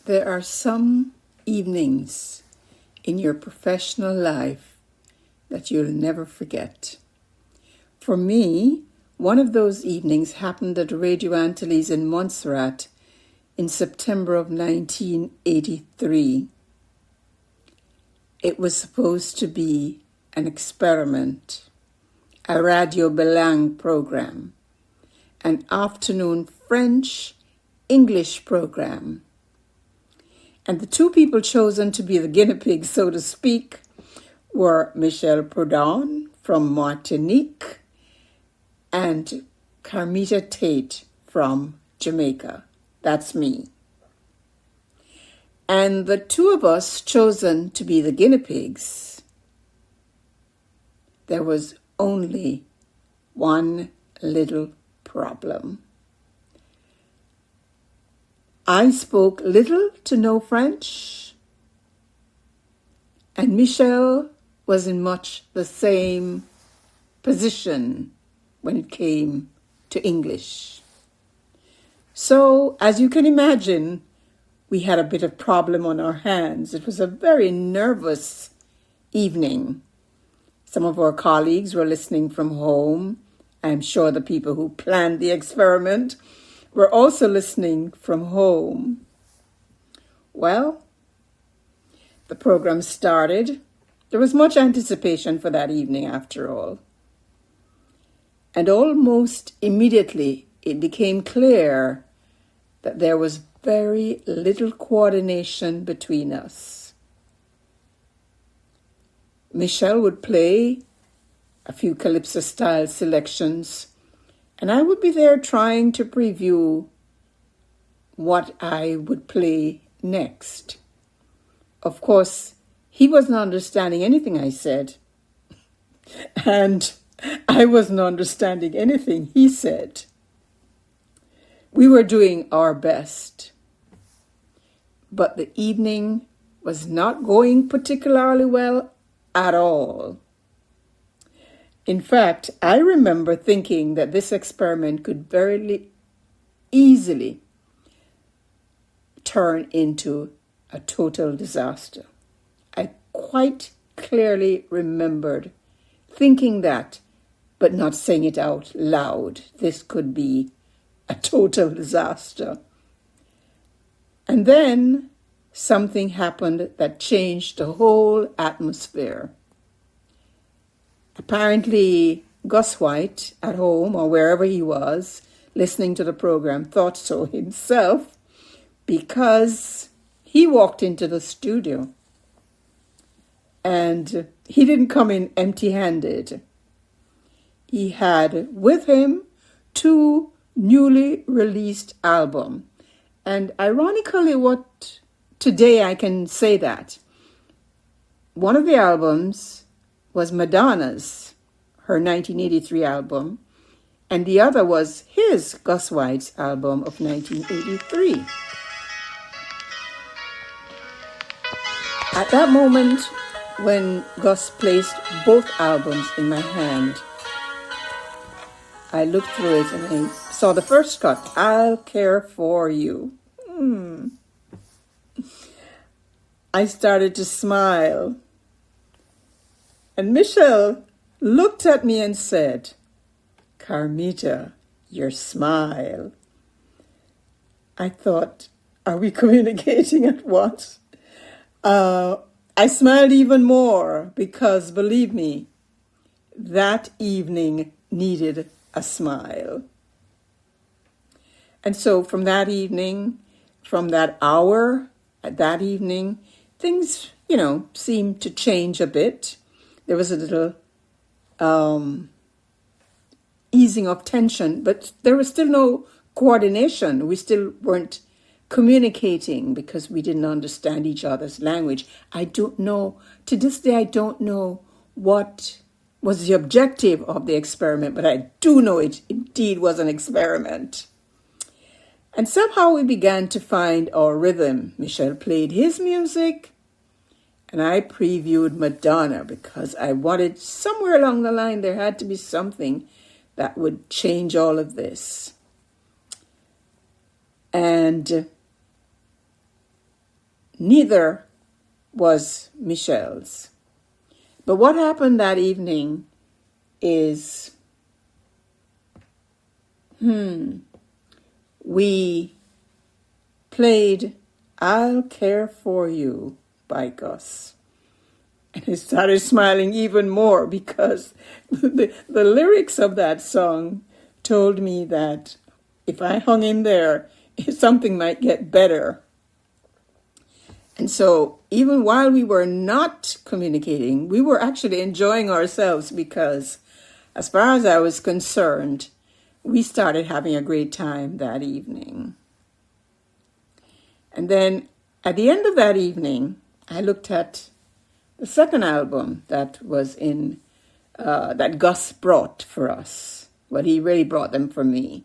There are some evenings in your professional life that you'll never forget. For me, one of those evenings happened at Radio Antilles in Montserrat in September of 1983. It was supposed to be an experiment, a radio bilingue program, an afternoon French-English program. And the two people chosen to be the guinea pigs, so to speak, were Michel Proudhon from Martinique and Carmita Tate from Jamaica. That's me. And the two of us chosen to be the guinea pigs, there was only one little problem. I spoke little to no French, and Michel was in much the same position when it came to English. So, as you can imagine, we had a bit of problem on our hands. It was a very nervous evening. Some of our colleagues were listening from home. I'm sure the people who planned the experiment were also listening from home. Well, the program started. There was much anticipation for that evening after all. And almost immediately it became clear that there was very little coordination between us. Michel would play a few calypso-style selections, and I would be there trying to preview what I would play next. Of course, he wasn't understanding anything I said, and I wasn't understanding anything he said. We were doing our best, but the evening was not going particularly well at all. In fact, I remember thinking that this experiment could very easily turn into a total disaster. I quite clearly remembered thinking that, but not saying it out loud. This could be a total disaster. And then something happened that changed the whole atmosphere. Apparently, Gus White at home or wherever he was listening to the program thought so himself, because he walked into the studio and he didn't come in empty-handed. He had with him two newly released albums. And ironically, today I can say that one of the albums was Madonna's, her 1983 album, and the other was his, Gus White's, album of 1983. At that moment, when Gus placed both albums in my hand, I looked through it and I saw the first cut, I'll Care For You. I started to smile. And Michel looked at me and said, "Carmita, your smile." I thought, are we communicating at once? I smiled even more because, believe me, that evening needed a smile. And so from that evening, from that hour, that evening, things, seemed to change a bit. There was a little easing of tension, but there was still no coordination. We still weren't communicating because we didn't understand each other's language. I don't know, to this day, I don't know what was the objective of the experiment, but I do know it indeed was an experiment. And somehow we began to find our rhythm. Michel played his music, and I previewed Madonna because I wanted somewhere along the line there had to be something that would change all of this. And Neither was Michelle's. But what happened that evening is we played I'll Care For You by Gus. And I started smiling even more because the lyrics of that song told me that if I hung in there, something might get better. And so even while we were not communicating, we were actually enjoying ourselves because as far as I was concerned, we started having a great time that evening. And then at the end of that evening, I looked at the second album that was in, that Gus brought for us. Well, he really brought them for me.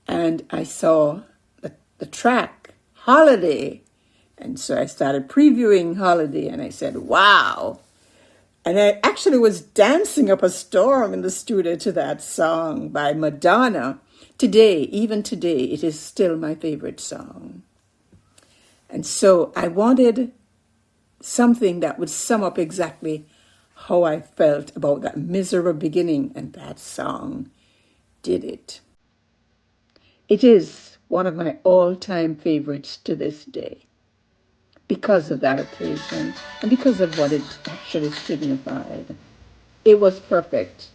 And I saw the track, Holiday. And so I started previewing Holiday and I said, wow. And I actually was dancing up a storm in the studio to that song by Madonna. Today, even today, it is still my favorite song. And so I wanted something that would sum up exactly how I felt about that miserable beginning, and that song did it. It is one of my all-time favorites to this day because of that occasion and because of what it actually signified. It was perfect.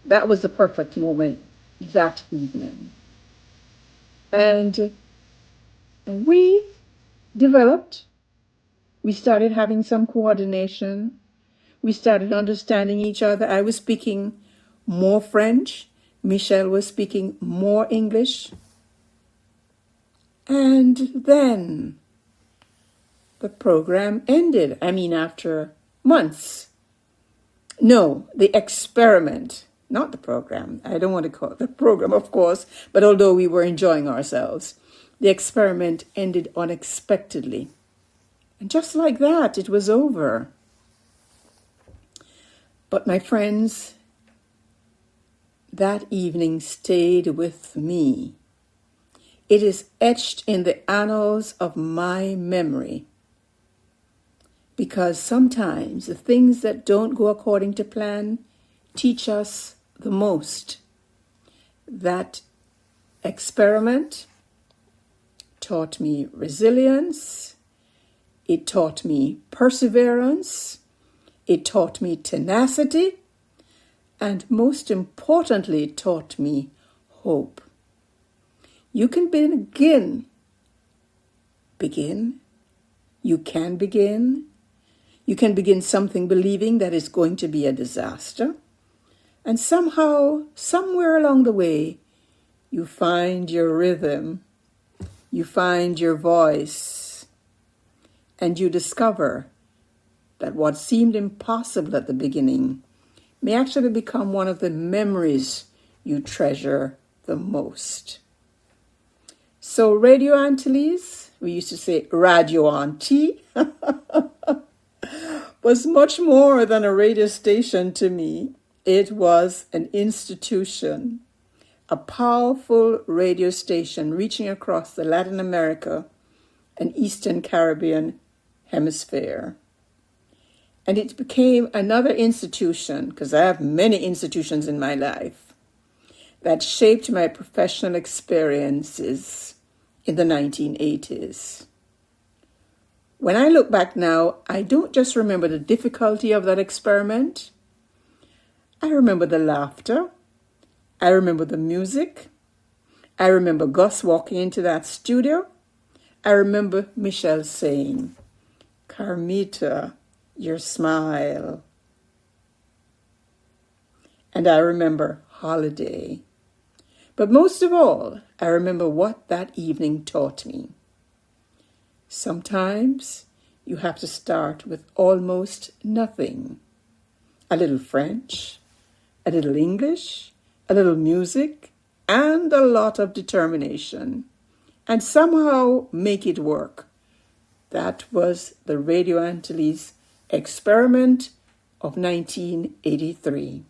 That was the perfect moment that evening. And we developed. We started having some coordination. We started understanding each other. I was speaking more French. Michelle was speaking more English. And then the program ended. I mean, after months. No, the experiment, not the program. I don't want to call it the program, of course, but although we were enjoying ourselves, the experiment ended unexpectedly. And just like that, it was over. But my friends, that evening stayed with me. It is etched in the annals of my memory. Because sometimes the things that don't go according to plan teach us the most. That experiment taught me resilience. It taught me perseverance. It taught me tenacity. And most importantly, it taught me hope. You can begin. You can begin. You can begin something believing that it's going to be a disaster. And somehow, somewhere along the way, you find your rhythm. You find your voice. And you discover that what seemed impossible at the beginning may actually become one of the memories you treasure the most. So Radio Antilles, we used to say Radio Antilles, was much more than a radio station to me. It was an institution, a powerful radio station reaching across the Latin America and Eastern Caribbean hemisphere. And it became another institution, because I have many institutions in my life, that shaped my professional experiences in the 1980s. When I look back now, I don't just remember the difficulty of that experiment. I remember the laughter. I remember the music. I remember Gus walking into that studio. I remember Michelle saying, "Carmita, your smile." And I remember Holiday. But most of all, I remember what that evening taught me. Sometimes you have to start with almost nothing. A little French, a little English, a little music, and a lot of determination. And somehow make it work. That was the Radio Antilles experiment of 1983.